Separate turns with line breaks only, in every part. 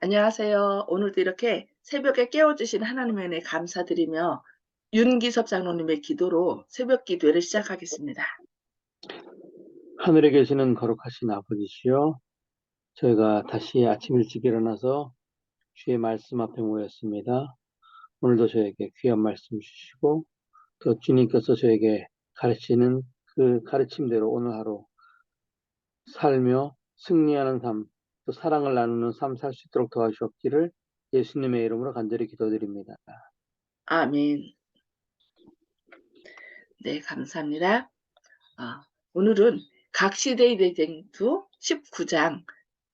안녕하세요. 오늘도 이렇게 새벽에 깨워주신 하나님의 은혜 감사드리며 윤기섭 장로님의 기도로 새벽 기도회를 시작하겠습니다.
하늘에 계시는 거룩하신 아버지시여, 저희가 다시 아침 일찍 일어나서 주의 말씀 앞에 모였습니다. 오늘도 저에게 귀한 말씀 주시고 또 주님께서 저에게 가르치는 그 가르침대로 오늘 하루 살며 승리하는 삶, 또 사랑을 나누는 삶 살 수 있도록 도와주옵기를 예수님의 이름으로 간절히 기도드립니다.
아멘. 네, 감사합니다. 오늘은 각시대의 대쟁투 19장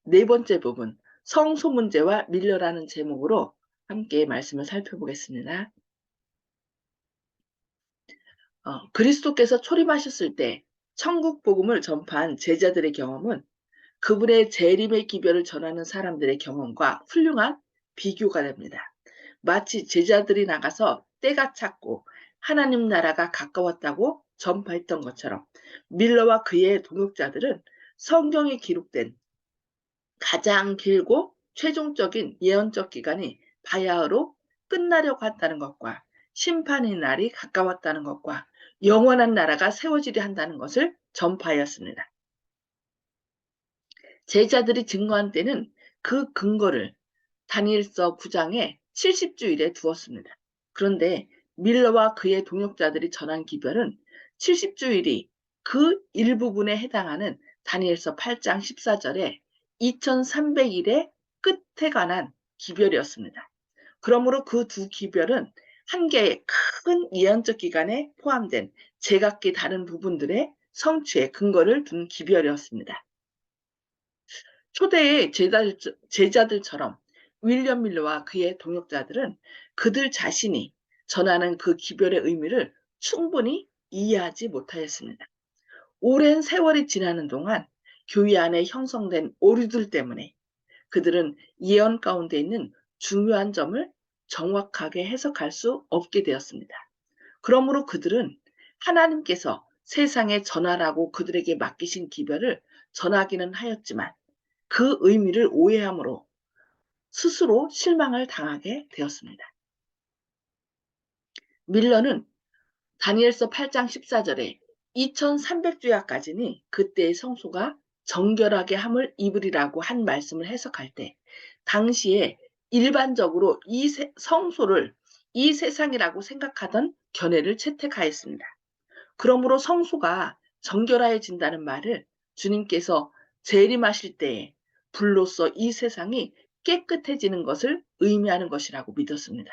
네 번째 부분 성소 문제와 밀려라는 제목으로 함께 말씀을 살펴보겠습니다. 그리스도께서 초림하셨을 때 천국 복음을 전파한 제자들의 경험은 그분의 재림의 기별을 전하는 사람들의 경험과 훌륭한 비교가 됩니다. 마치 제자들이 나가서 때가 찼고 하나님 나라가 가까웠다고 전파했던 것처럼 밀러와 그의 동역자들은 성경에 기록된 가장 길고 최종적인 예언적 기간이 바야흐로 끝나려고 한다는 것과 심판의 날이 가까웠다는 것과 영원한 나라가 세워지려 한다는 것을 전파하였습니다. 제자들이 증거한 때는 그 근거를 다니엘서 9장에 70주일에 두었습니다. 그런데 밀러와 그의 동역자들이 전한 기별은 70주일이 그 일부분에 해당하는 다니엘서 8장 14절에 2300일의 끝에 관한 기별이었습니다. 그러므로 그 두 기별은 한 개의 큰 예언적 기간에 포함된 제각기 다른 부분들의 성취에 근거를 둔 기별이었습니다. 초대의 제자들처럼 윌리엄 밀러와 그의 동역자들은 그들 자신이 전하는 그 기별의 의미를 충분히 이해하지 못하였습니다. 오랜 세월이 지나는 동안 교회 안에 형성된 오류들 때문에 그들은 예언 가운데 있는 중요한 점을 정확하게 해석할 수 없게 되었습니다. 그러므로 그들은 하나님께서 세상에 전하라고 그들에게 맡기신 기별을 전하기는 하였지만 그 의미를 오해함으로 스스로 실망을 당하게 되었습니다. 밀러는 다니엘서 8장 14절에 2300주야까지니 그때의 성소가 정결하게 함을 입으리라고 한 말씀을 해석할 때 당시에 일반적으로 성소를 이 세상이라고 생각하던 견해를 채택하였습니다. 그러므로 성소가 정결하여진다는 말을 주님께서 재림하실 때에 불로써 이 세상이 깨끗해지는 것을 의미하는 것이라고 믿었습니다.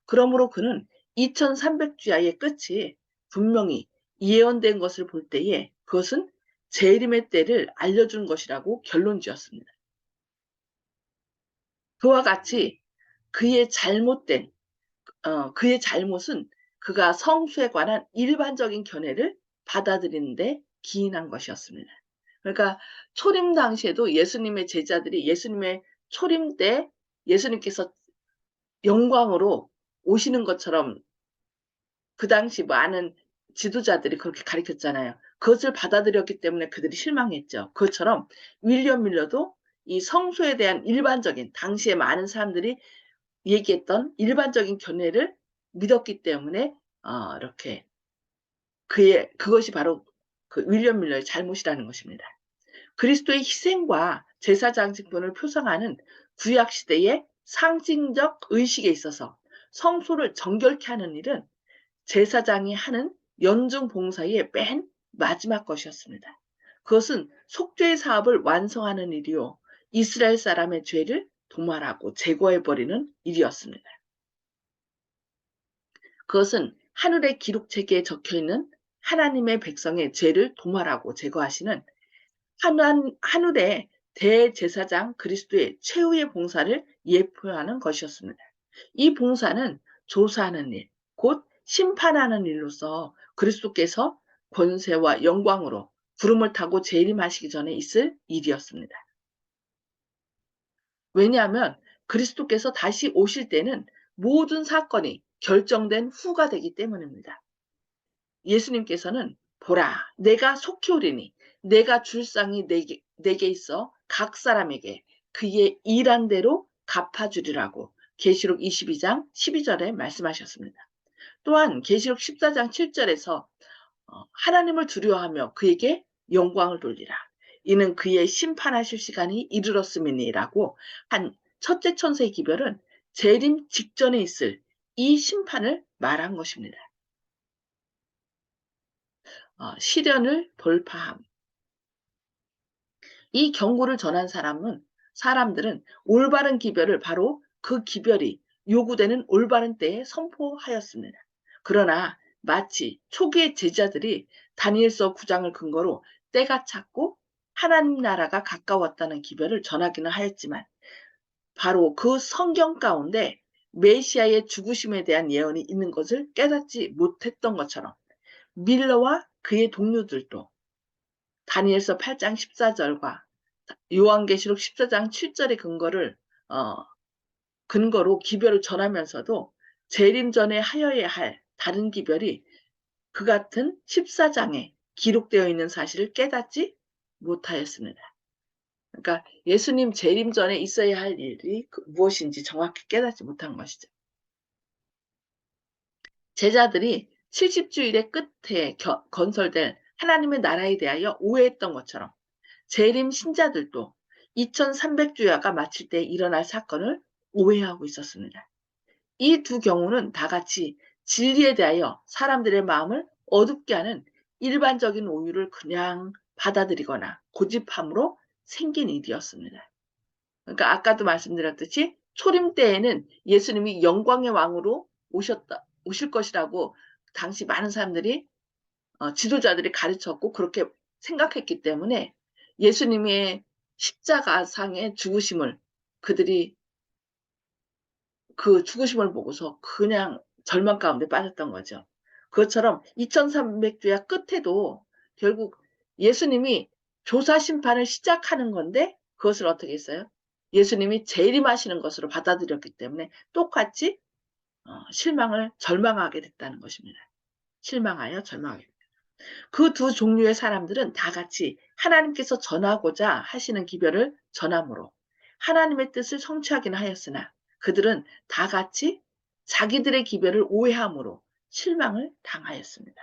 그러므로 그는 2300주야의 끝이 분명히 예언된 것을 볼 때에 그것은 재림의 때를 알려준 것이라고 결론지었습니다. 그와 같이 그의 그의 잘못은 그가 성수에 관한 일반적인 견해를 받아들이는데 기인한 것이었습니다. 그러니까 초림 당시에도 예수님의 제자들이 예수님의 초림 때 예수님께서 영광으로 오시는 것처럼 그 당시 많은 지도자들이 그렇게 가르쳤잖아요. 그것을 받아들였기 때문에 그들이 실망했죠. 그것처럼 윌리엄 밀러도 이 성소에 대한 일반적인 당시에 많은 사람들이 얘기했던 일반적인 견해를 믿었기 때문에 이렇게 그것이 바로 그 윌리엄 밀러의 잘못이라는 것입니다. 그리스도의 희생과 제사장직분을 표상하는 구약 시대의 상징적 의식에 있어서 성소를 정결케 하는 일은 제사장이 하는 연중 봉사의 맨 마지막 것이었습니다. 그것은 속죄의 사업을 완성하는 일이요 이스라엘 사람의 죄를 도말하고 제거해버리는 일이었습니다. 그것은 하늘의 기록책에 적혀있는 하나님의 백성의 죄를 도말하고 제거하시는 하늘의 대제사장 그리스도의 최후의 봉사를 예표하는 것이었습니다. 이 봉사는 조사하는 일, 곧 심판하는 일로서 그리스도께서 권세와 영광으로 구름을 타고 재림하시기 전에 있을 일이었습니다. 왜냐하면 그리스도께서 다시 오실 때는 모든 사건이 결정된 후가 되기 때문입니다. 예수님께서는 보라, 내가 속히 오리니 내가 줄 쌍이 내게 있어 각 사람에게 그의 일한 대로 갚아주리라고 계시록 22장 12절에 말씀하셨습니다. 또한 계시록 14장 7절에서 하나님을 두려워하며 그에게 영광을 돌리라. 이는 그의 심판하실 시간이 이르렀음이니라고 한 첫째 천사의 기별은 재림 직전에 있을 이 심판을 말한 것입니다. 시련을 돌파함. 이 경고를 전한 사람들은 올바른 기별을 바로 그 기별이 요구되는 올바른 때에 선포하였습니다. 그러나 마치 초기의 제자들이 다니엘서 9장을 근거로 때가 찼고 하나님 나라가 가까웠다는 기별을 전하기는 하였지만 바로 그 성경 가운데 메시아의 죽으심에 대한 예언이 있는 것을 깨닫지 못했던 것처럼 밀러와 그의 동료들도 다니엘서 8장 14절과 요한계시록 14장 7절의 근거로 기별을 전하면서도 재림 전에 하여야 할 다른 기별이 그 같은 14장에 기록되어 있는 사실을 깨닫지 못하였습니다. 그러니까 예수님 재림 전에 있어야 할 일이 무엇인지 정확히 깨닫지 못한 것이죠. 제자들이 70주일의 끝에 건설될 하나님의 나라에 대하여 오해했던 것처럼 재림 신자들도 2300주야가 마칠 때 일어날 사건을 오해하고 있었습니다. 이 두 경우는 다 같이 진리에 대하여 사람들의 마음을 어둡게 하는 일반적인 오유를 그냥 받아들이거나 고집함으로 생긴 일이었습니다. 그러니까 아까도 말씀드렸듯이 초림 때에는 예수님이 영광의 왕으로 오실 것이라고 당시 많은 사람들이 지도자들이 가르쳤고 그렇게 생각했기 때문에 예수님의 십자가상의 죽으심을 그들이 그 죽으심을 보고서 그냥 절망 가운데 빠졌던 거죠. 그것처럼 2300주야 끝에도 결국 예수님이 조사 심판을 시작하는 건데 그것을 어떻게 했어요? 예수님이 재림하시는 것으로 받아들였기 때문에 똑같이 절망하게 됐다는 것입니다. 실망하여 절망하게 됐다. 그 두 종류의 사람들은 다 같이 하나님께서 전하고자 하시는 기별을 전함으로 하나님의 뜻을 성취하기는 하였으나 그들은 다 같이 자기들의 기별을 오해함으로 실망을 당하였습니다.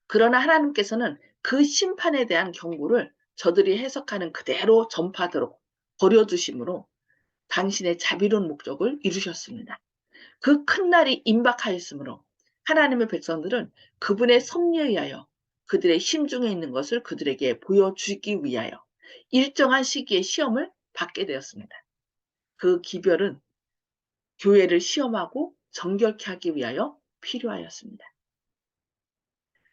그러나 하나님께서는 그 심판에 대한 경고를 저들이 해석하는 그대로 전파도록 버려두심으로 당신의 자비로운 목적을 이루셨습니다. 그 큰 날이 임박하였으므로 하나님의 백성들은 그분의 섭리에 의하여 그들의 심중에 있는 것을 그들에게 보여주기 위하여 일정한 시기에 시험을 받게 되었습니다. 그 기별은 교회를 시험하고 정결케 하기 위하여 필요하였습니다.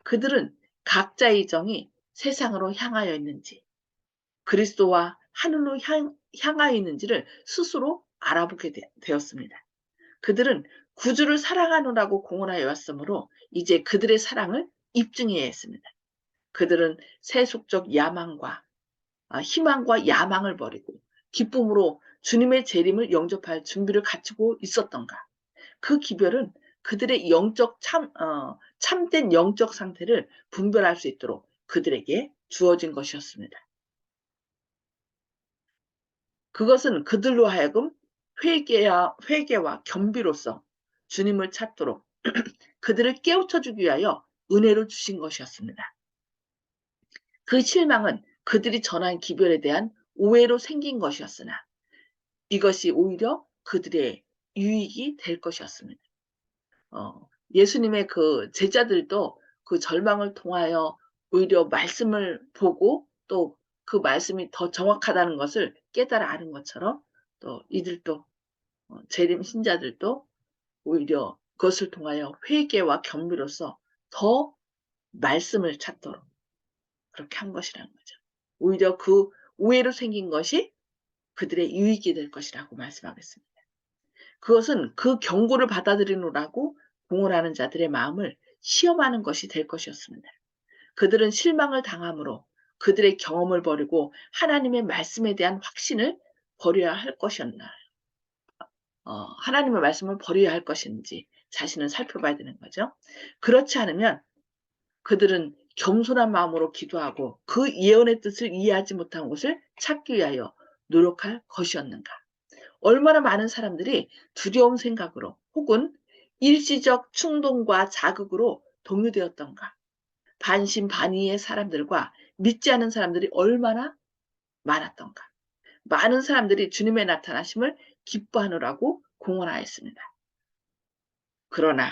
그들은 각자의 정이 세상으로 향하여 있는지 그리스도와 하늘로 향하여 있는지를 스스로 알아보게 되었습니다. 그들은 구주를 사랑하노라고 공언하여 왔으므로 이제 그들의 사랑을 입증해야 했습니다. 그들은 세속적 희망과 야망을 버리고 기쁨으로 주님의 재림을 영접할 준비를 갖추고 있었던가. 그 기별은 그들의 참된 영적 상태를 분별할 수 있도록 그들에게 주어진 것이었습니다. 그것은 그들로 하여금 회개와 겸비로서 주님을 찾도록 그들을 깨우쳐주기 위하여 은혜를 주신 것이었습니다. 그 실망은 그들이 전한 기별에 대한 오해로 생긴 것이었으나 이것이 오히려 그들의 유익이 될 것이었습니다. 예수님의 그 제자들도 그 절망을 통하여 오히려 말씀을 보고 또 그 말씀이 더 정확하다는 것을 깨달아 아는 것처럼 또 이들도 재림 신자들도 오히려 그것을 통하여 회개와 겸비로써 더 말씀을 찾도록 그렇게 한 것이라는 거죠. 오히려 그 오해로 생긴 것이 그들의 유익이 될 것이라고 말씀하겠습니다. 그것은 그 경고를 받아들이노라고 공언하는 자들의 마음을 시험하는 것이 될 것이었습니다. 그들은 실망을 당함으로 그들의 경험을 버리고 하나님의 말씀에 대한 확신을 버려야 할 것이었나. 하나님의 말씀을 버려야 할 것인지 자신을 살펴봐야 되는 거죠. 그렇지 않으면 그들은 겸손한 마음으로 기도하고 그 예언의 뜻을 이해하지 못한 것을 찾기 위하여 노력할 것이었는가? 얼마나 많은 사람들이 두려움 생각으로 혹은 일시적 충동과 자극으로 동요되었던가? 반신반의의 사람들과 믿지 않은 사람들이 얼마나 많았던가? 많은 사람들이 주님의 나타나심을 기뻐하느라고 공언하였습니다. 그러나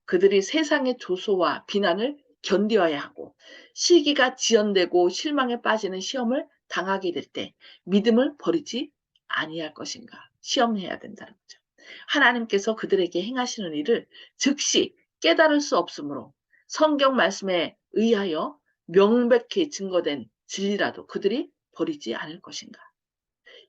그들이 세상의 조소와 비난을 견뎌야 하고 시기가 지연되고 실망에 빠지는 시험을 당하게 될 때 믿음을 버리지 아니할 것인가? 시험해야 된다는 거죠. 하나님께서 그들에게 행하시는 일을 즉시 깨달을 수 없으므로 성경 말씀에 의하여 명백히 증거된 진리라도 그들이 버리지 않을 것인가?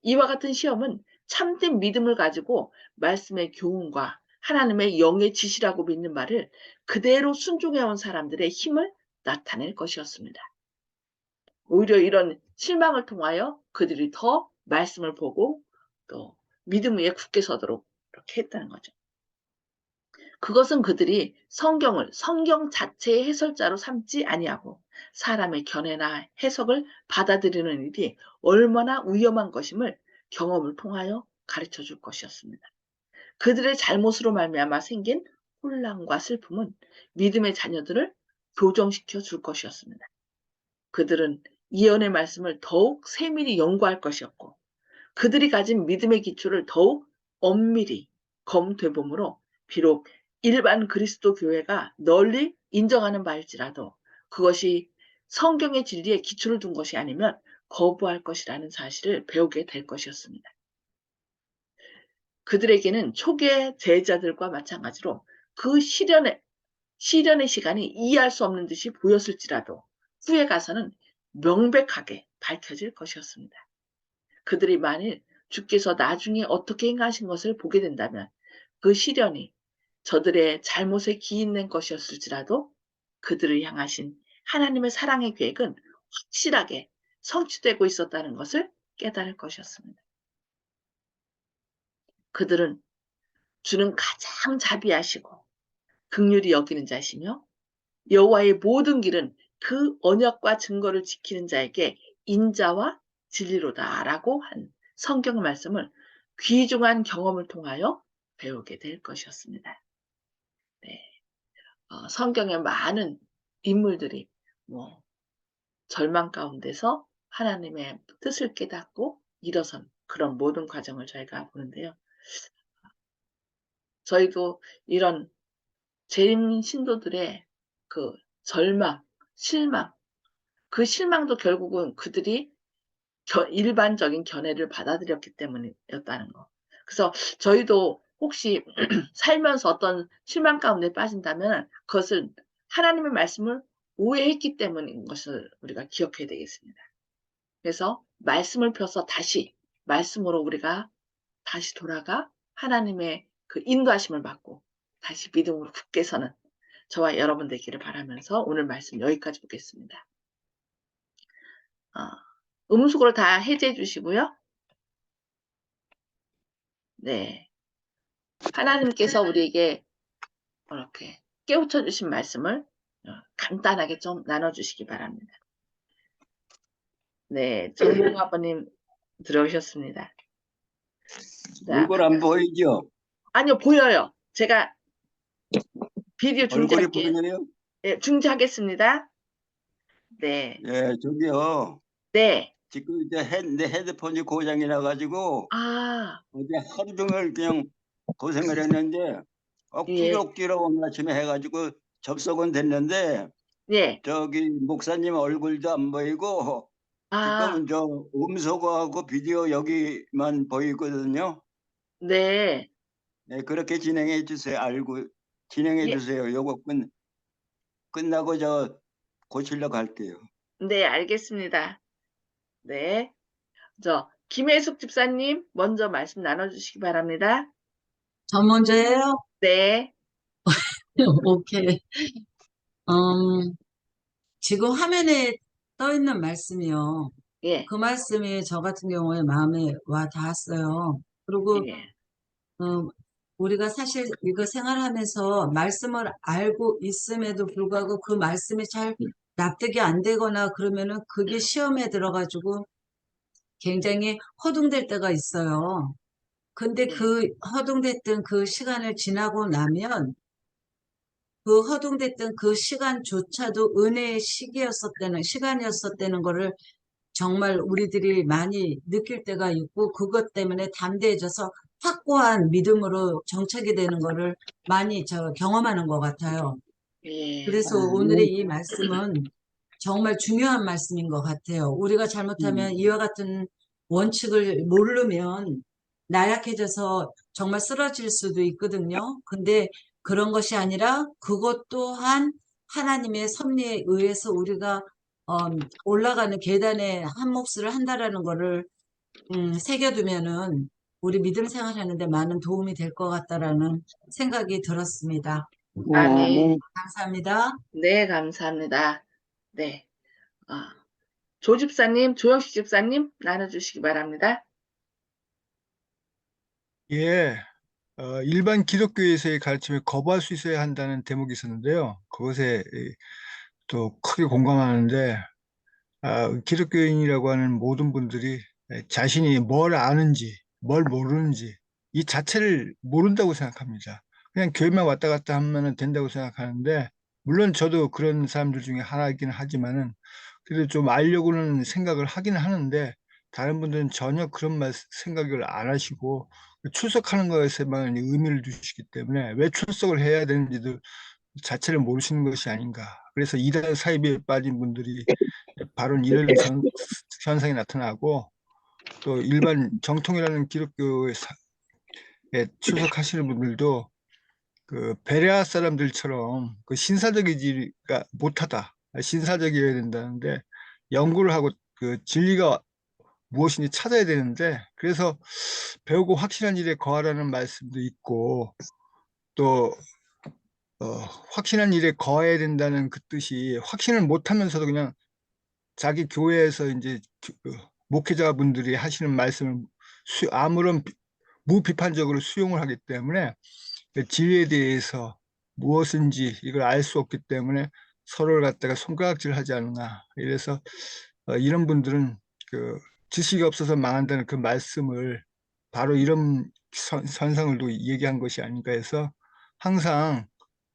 이와 같은 시험은 참된 믿음을 가지고 말씀의 교훈과 하나님의 영의 지시라고 믿는 말을 그대로 순종해온 사람들의 힘을 나타낼 것이었습니다. 오히려 이런 실망을 통하여 그들이 더 말씀을 보고 또 믿음 위에 굳게 서도록 이렇게 했다는 거죠. 그것은 그들이 성경을 성경 자체의 해설자로 삼지 아니하고 사람의 견해나 해석을 받아들이는 일이 얼마나 위험한 것임을 경험을 통하여 가르쳐 줄 것이었습니다. 그들의 잘못으로 말미암아 생긴 혼란과 슬픔은 믿음의 자녀들을 교정시켜 줄 것이었습니다. 그들은 예언의 말씀을 더욱 세밀히 연구할 것이었고 그들이 가진 믿음의 기초를 더욱 엄밀히 검토해봄으로 비록 일반 그리스도 교회가 널리 인정하는 바일지라도 그것이 성경의 진리에 기초를 둔 것이 아니면 거부할 것이라는 사실을 배우게 될 것이었습니다. 그들에게는 초기의 제자들과 마찬가지로 그 시련의 시간이 이해할 수 없는 듯이 보였을지라도 후에 가서는 명백하게 밝혀질 것이었습니다. 그들이 만일 주께서 나중에 어떻게 행하신 것을 보게 된다면 그 시련이 저들의 잘못에 기인된 것이었을지라도 그들을 향하신 하나님의 사랑의 계획은 확실하게 성취되고 있었다는 것을 깨달을 것이었습니다. 그들은 주는 가장 자비하시고 긍휼히 여기는 자시며 여호와의 모든 길은 그 언약과 증거를 지키는 자에게 인자와 진리로다라고 한 성경 말씀을 귀중한 경험을 통하여 배우게 될 것이었습니다. 네. 성경의 많은 인물들이 뭐 절망 가운데서 하나님의 뜻을 깨닫고 일어선 그런 모든 과정을 저희가 보는데요. 저희도 이런 재림 신도들의 그 절망, 실망, 그 실망도 결국은 그들이 일반적인 견해를 받아들였기 때문이었다는 거. 그래서 저희도 혹시 살면서 어떤 실망 가운데 빠진다면 그것은 하나님의 말씀을 오해했기 때문인 것을 우리가 기억해야 되겠습니다. 그래서 말씀을 펴서 다시 말씀으로 우리가 다시 돌아가 하나님의 그 인도하심을 받고 다시 믿음으로 굳게 서는 저와 여러분 되기를 바라면서 오늘 말씀 여기까지 보겠습니다. 음속으로 다 해제해 주시고요. 네. 하나님께서 우리에게 이렇게 깨우쳐 주신 말씀을 간단하게 좀 나눠주시기 바랍니다. 네. 정봉 아버님 들어오셨습니다. 자,
얼굴 안 보이죠?
아니요, 보여요. 제가 비디오
얼굴이
중지할게요.
보이네요?
네, 중지하겠습니다. 네.
예, 저기요.
네.
지금 이제 내 헤드폰이 고장이 나가지고
아,
어제 하루 종일 그냥 고생을 했는데
예.
억지로 오늘 아침에 해가지고 접속은 됐는데
예.
저기 목사님 얼굴도 안 보이고
아,
지금은 저 음소거하고 비디오 여기만 보이거든요.
네.
네, 그렇게 진행해 주세요. 진행해
예.
주세요. 요거 끝나고 저 고치려고 할게요.
네, 알겠습니다. 네. 김혜숙 집사님 먼저 말씀 나눠주시기 바랍니다.
저 먼저예요?
네.
오케이. 지금 화면에 떠 있는 말씀이요.
예.
그 말씀이 저 같은 경우에 마음에 와 닿았어요. 그리고
예.
우리가 사실 이거 생활하면서 말씀을 알고 있음에도 불구하고 그 말씀이 잘 납득이 안 되거나 그러면은 그게 시험에 들어가지고 굉장히 허둥댈 때가 있어요. 근데
네.
그 허둥댔던 그 시간을 지나고 나면 그 허둥댔던 그 시간조차도 은혜의 시간이었었다는 거를 정말 우리들이 많이 느낄 때가 있고, 그것 때문에 담대해져서 확고한 믿음으로 정착이 되는 거를 많이 경험하는 것 같아요.
예.
그래서 오늘의 이 말씀은 정말 중요한 말씀인 것 같아요. 우리가 잘못하면 이와 같은 원칙을 모르면 나약해져서 정말 쓰러질 수도 있거든요. 근데 그런 것이 아니라 그것 또한 하나님의 섭리에 의해서 우리가 올라가는 계단에 한 몫을 한다라는 거를 새겨두면은 우리 믿음 생활하는데 많은 도움이 될 것 같다라는 생각이 들었습니다.
아멘.
감사합니다.
네, 감사합니다. 네. 조 집사님, 조영식 집사님 나눠주시기 바랍니다.
예, 일반 기독교에서의 가르침을 거부할 수 있어야 한다는 대목이 있었는데요. 그것에 또 크게 공감하는데, 기독교인이라고 하는 모든 분들이 자신이 뭘 아는지, 뭘 모르는지, 이 자체를 모른다고 생각합니다. 그냥 교회만 왔다 갔다 하면 된다고 생각하는데, 물론 저도 그런 사람들 중에 하나이긴 하지만은, 그래도 좀 알려고는 생각을 하긴 하는데, 다른 분들은 전혀 그런 생각을 안 하시고, 출석하는 것에만 의미를 두시기 때문에, 왜 출석을 해야 되는지도 자체를 모르시는 것이 아닌가. 그래서 이단 사이비에 빠진 분들이 바로 이런 현상이 나타나고, 또 일반 정통이라는 기독교에 출석하시는 분들도 그 베레아 사람들처럼 그 신사적이지가 못하다, 신사적이어야 된다는데 연구를 하고 그 진리가 무엇인지 찾아야 되는데, 그래서 배우고 확신한 일에 거하라는 말씀도 있고, 또 확신한 일에 거해야 된다는 그 뜻이, 확신을 못하면서도 그냥 자기 교회에서 이제 목회자분들이 하시는 말씀을 아무런 무비판적으로 수용을 하기 때문에 그 진리에 대해서 무엇인지 이걸 알 수 없기 때문에 서로를 갖다가 손가락질하지 않나. 이래서 이런 분들은 그 지식이 없어서 망한다는 그 말씀을 바로 이런 선상을 또 얘기한 것이 아닌가 해서, 항상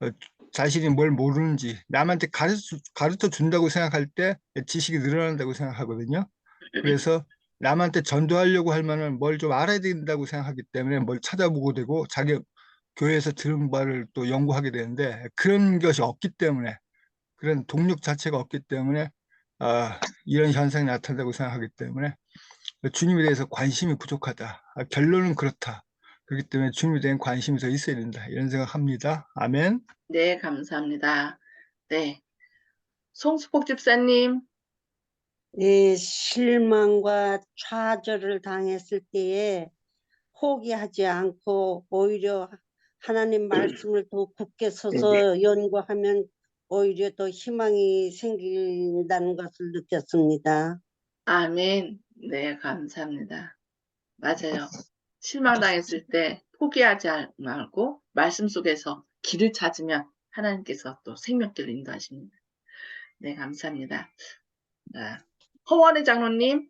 어, 자신이 뭘 모르는지 남한테 가르쳐 준다고 생각할 때 지식이 늘어난다고 생각하거든요. 그래서 남한테 전도하려고 할 만한 뭘 좀 알아야 된다고 생각하기 때문에 뭘 찾아보고 되고, 자기 교회에서 들은 바를 또 연구하게 되는데, 그런 것이 없기 때문에, 그런 동력 자체가 없기 때문에 이런 현상이 나타난다고 생각하기 때문에 주님에 대해서 관심이 부족하다. 결론은 그렇다. 그렇기 때문에 주님에 대한 관심이 더 있어야 된다. 이런 생각합니다. 아멘.
네, 감사합니다. 네. 송수복 집사님.
네, 실망과 좌절을 당했을 때에 포기하지 않고 오히려 하나님 말씀을 더 굳게 서서 연구하면 오히려 더 희망이 생긴다는 것을 느꼈습니다.
아멘. 네, 감사합니다. 맞아요. 실망당했을 때 포기하지 말고 말씀 속에서 길을 찾으면 하나님께서 또 생명길을 인도하십니다. 네, 감사합니다. 허원의 장로님.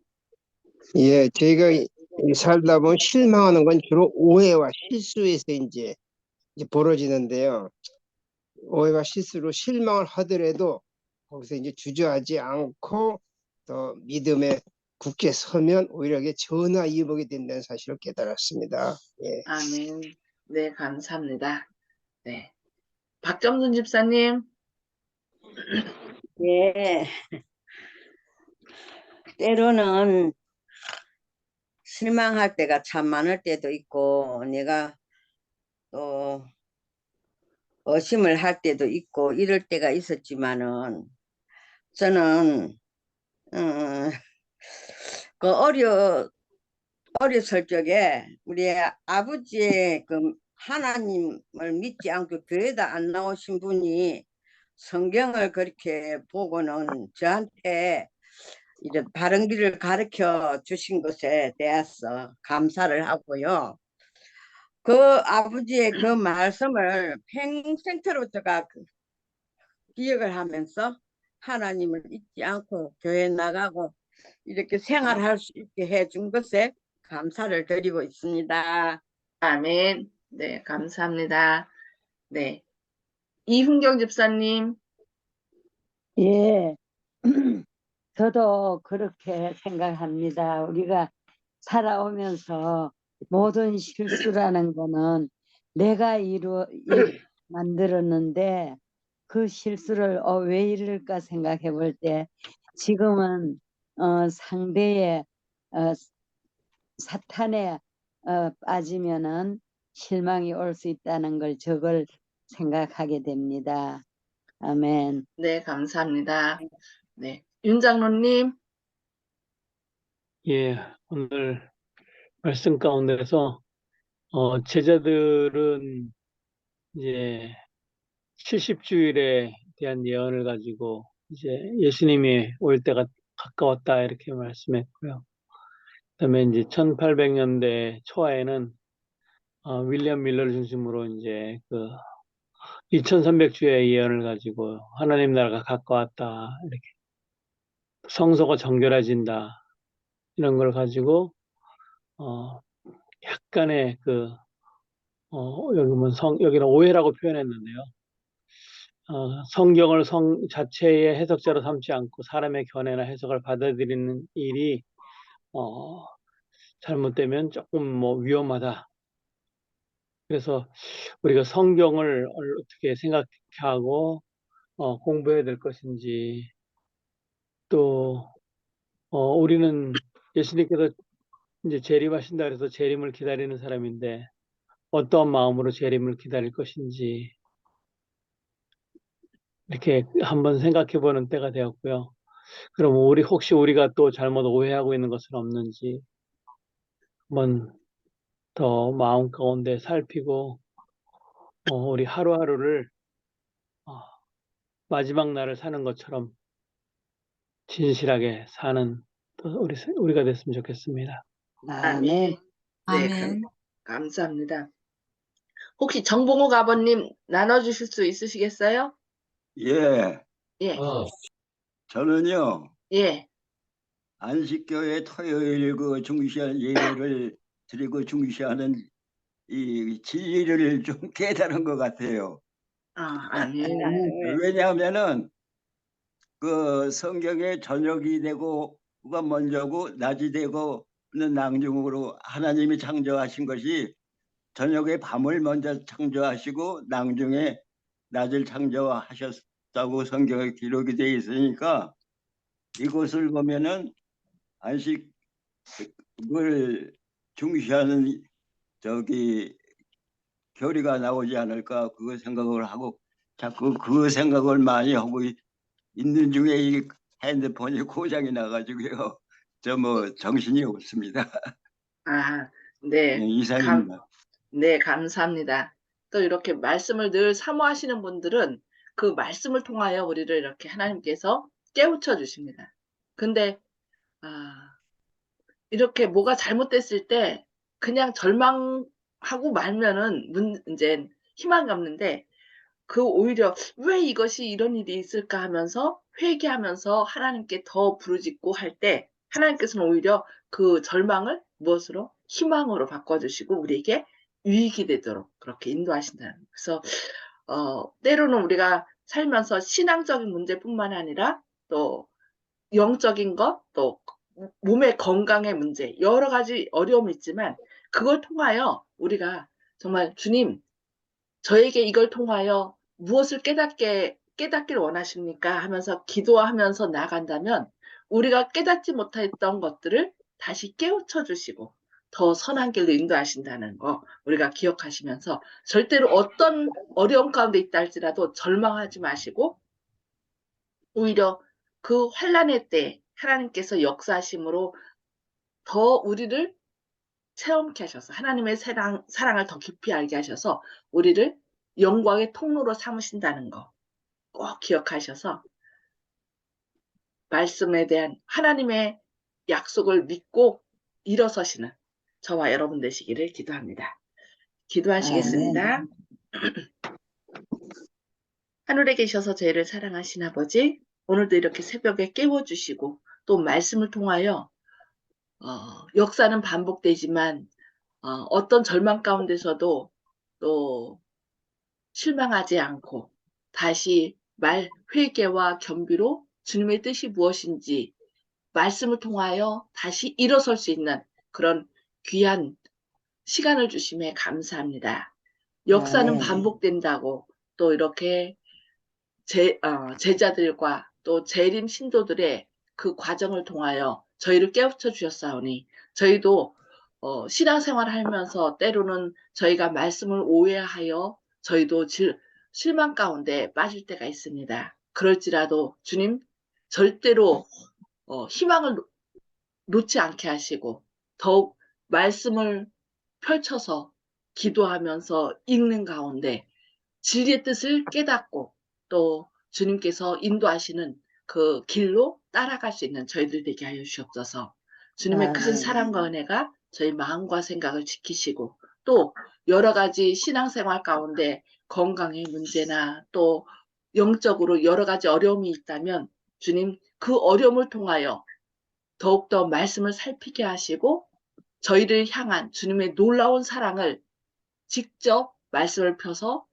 예, 저희가 살다 보면 실망하는 건 주로 오해와 실수에서 이제 벌어지는데요. 오해와 실수로 실망을 하더라도 거기서 이제 주저하지 않고 또 믿음에 굳게 서면 오히려 이게 전화 이복이 된다는 사실을 깨달았습니다. 예.
아멘. 네, 감사합니다. 네. 박정순 집사님.
예, 때로는 실망할 때가 참 많을 때도 있고, 내가 또 의심을 할 때도 있고, 이럴 때가 있었지만은, 저는, 그 어렸을 적에 우리 아버지의 그 하나님을 믿지 않고 교회에다 안 나오신 분이 성경을 그렇게 보고는 저한테 이제 바른 길을 가르쳐 주신 것에 대해서 감사를 하고요. 그 아버지의 그 말씀을 평생토록 제가 기억을 하면서 하나님을 잊지 않고 교회 나가고 이렇게 생활할 수 있게 해준 것에 감사를 드리고 있습니다.
아멘. 네, 감사합니다. 네. 이훈경 집사님.
예, 저도 그렇게 생각합니다. 우리가 살아오면서 모든 실수라는 거는 내가 만들었는데 그 실수를 왜 이럴까 생각해 볼 때 지금은 상대의 사탄에 빠지면은 실망이 올 수 있다는 걸 저걸 생각하게 됩니다. 아멘.
네, 감사합니다. 네. 윤 장로님.
예, 오늘 말씀 가운데서 제자들은 이제 70주일에 대한 예언을 가지고 이제 예수님이 올 때가 가까웠다 이렇게 말씀했고요. 그다음에 이제 1800년대 초에는 윌리엄 밀러를 중심으로 이제 그 2300주의 예언을 가지고 하나님 나라가 가까웠다 이렇게 성소가 정결해진다 이런 걸 가지고 약간의 여기는 오해라고 표현했는데요. 성경을 성 자체의 해석자로 삼지 않고 사람의 견해나 해석을 받아들이는 일이 잘못되면 조금 위험하다. 그래서 우리가 성경을 어떻게 생각하고 공부해야 될 것인지 또 우리는 예수님께서 이제 재림하신다 그래서 재림을 기다리는 사람인데 어떠한 마음으로 재림을 기다릴 것인지 이렇게 한번 생각해 보는 때가 되었고요. 그럼 혹시 우리가 또 잘못 오해하고 있는 것은 없는지 한번 더 마음 가운데 살피고 우리 하루하루를 마지막 날을 사는 것처럼 진실하게 사는 또 우리가 됐으면 좋겠습니다.
아멘.
네,
아멘.
감사합니다. 혹시 정봉욱 아버님 나눠주실 수 있으시겠어요?
예,
예,
저는요,
예,
안식교회 토요일 그 중시한 예배를 드리고 중시하는 이 진리를 좀 깨달은 것 같아요.
아멘.
왜냐하면은 그 성경에 저녁이 되고 가 먼저고 낮이 되고는 낭중으로 하나님이 창조하신 것이 저녁에 밤을 먼저 창조하시고 낭중에 낮을 창조하셨다고 성경에 기록이 되어 있으니까 이것을 보면은 안식을 중시하는 교리가 나오지 않을까 그거 생각을 하고 자꾸 그 생각을 많이 하고 있는 중에 이 핸드폰이 고장이 나가지고요. 정신이 없습니다.
네,
이상입니다.
네, 감사합니다. 또 이렇게 말씀을 늘 사모하시는 분들은 그 말씀을 통하여 우리를 이렇게 하나님께서 깨우쳐 주십니다. 근데 이렇게 뭐가 잘못됐을 때 그냥 절망하고 말면은 이제 희망이 없는데 그 오히려 왜 이것이 이런 일이 있을까 하면서 회개하면서 하나님께 더 부르짖고 할 때 하나님께서는 오히려 그 절망을 무엇으로? 희망으로 바꿔주시고 우리에게 유익이 되도록 그렇게 인도하신다는 거예요. 그래서 때로는 우리가 살면서 신앙적인 문제뿐만 아니라 또 영적인 것, 또 몸의 건강의 문제 여러 가지 어려움이 있지만 그걸 통하여 우리가 정말 주님 저에게 이걸 통하여 무엇을 깨닫길 원하십니까? 하면서 기도하면서 나아간다면 우리가 깨닫지 못했던 것들을 다시 깨우쳐 주시고 더 선한 길로 인도하신다는 거 우리가 기억하시면서 절대로 어떤 어려움 가운데 있다 할지라도 절망하지 마시고 오히려 그 환난의 때 하나님께서 역사하심으로 더 우리를 체험케 하셔서 하나님의 사랑을 더 깊이 알게 하셔서 우리를 영광의 통로로 삼으신다는 거 꼭 기억하셔서 말씀에 대한 하나님의 약속을 믿고 일어서시는 저와 여러분 되시기를 기도합니다. 기도하시겠습니다. 하늘에 계셔서 저희를 사랑하신 아버지, 오늘도 이렇게 새벽에 깨워주시고 또 말씀을 통하여 역사는 반복되지만 어떤 절망 가운데서도 또 실망하지 않고 다시 회개와 겸비로 주님의 뜻이 무엇인지 말씀을 통하여 다시 일어설 수 있는 그런 귀한 시간을 주심에 감사합니다. 역사는
아멘.
반복된다고 또 이렇게 제자들과 또 재림 신도들의 그 과정을 통하여 저희를 깨우쳐 주셨사오니 저희도 신앙생활을 하면서 때로는 저희가 말씀을 오해하여 저희도 실망 가운데 빠질 때가 있습니다. 그럴지라도 주님 절대로 희망을 놓지 않게 하시고 더욱 말씀을 펼쳐서 기도하면서 읽는 가운데 진리의 뜻을 깨닫고 또 주님께서 인도하시는 그 길로 따라갈 수 있는 저희들 되게 하여 주옵소서. 주님의 크신
아멘.
사랑과 은혜가 저희 마음과 생각을 지키시고 또 여러 가지 신앙생활 가운데 건강의 문제나 또 영적으로 여러 가지 어려움이 있다면 주님 그 어려움을 통하여 더욱더 말씀을 살피게 하시고 저희를 향한 주님의 놀라운 사랑을 직접 말씀을 펴서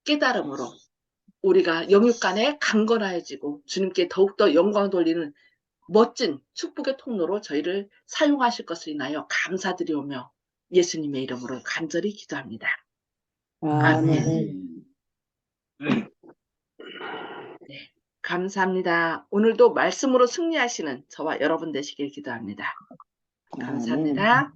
깨달음으로 우리가 영육간에 강건하여지고 주님께 더욱더 영광 돌리는 멋진 축복의 통로로 저희를 사용하실 것을 인하여 감사드리오며 예수님의 이름으로 간절히 기도합니다. 아멘.
아멘.
네, 감사합니다. 오늘도 말씀으로 승리하시는 저와 여러분 되시길 기도합니다. 감사합니다.